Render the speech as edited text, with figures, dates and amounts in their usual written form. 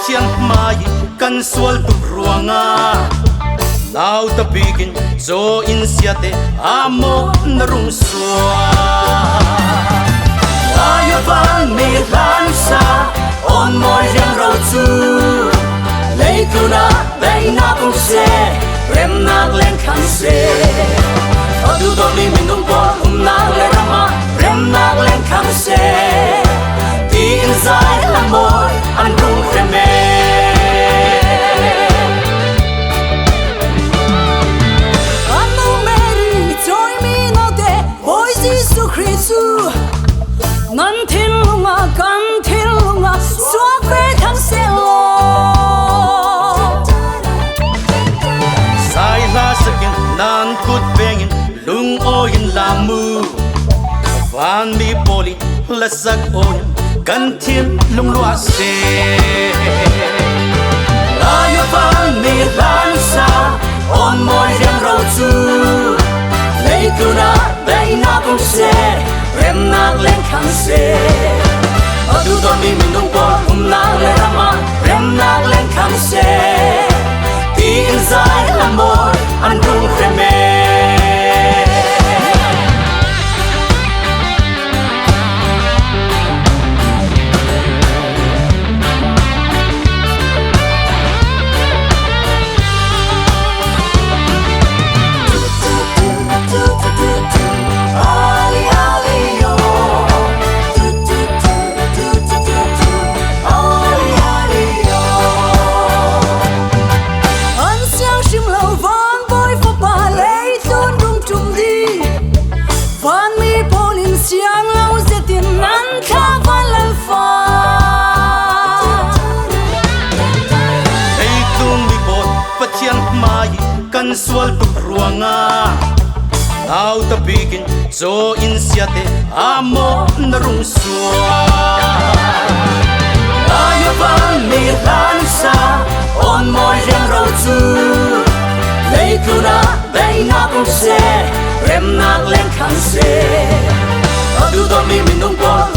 chiang mai kan sual tu ruanga now ta bigin zo insiate amo narung swa ayo ban mi lan sa on mo yang ro chu lấy tu na bay na cũng se rem na lên khang se adu do mi min dong po na le rama rem na lên khang se ti inside la moi an rung reme anu meri joy mi no de boy Jesus Christ nan thiên lunga kan thiên lunga xóa quê thang se lo sai la sakin nan kut bengin lung oyin lamu van mi poli la sak on kan thiên lung lua se ayo van mi lan sa on moi yang ro chu lấy tu na bay na cũng se rem na lên khang se adu do mi min dong po na le rama rem na lên khang se ti inside la moi an rung reme kan sual tu ruanga now ta bigin zo insiate amo narung swa ayo ban mi lan sa on mo yang ro chu lấy tu na bay na cũng se rem na lên khang se adu do mi min dong po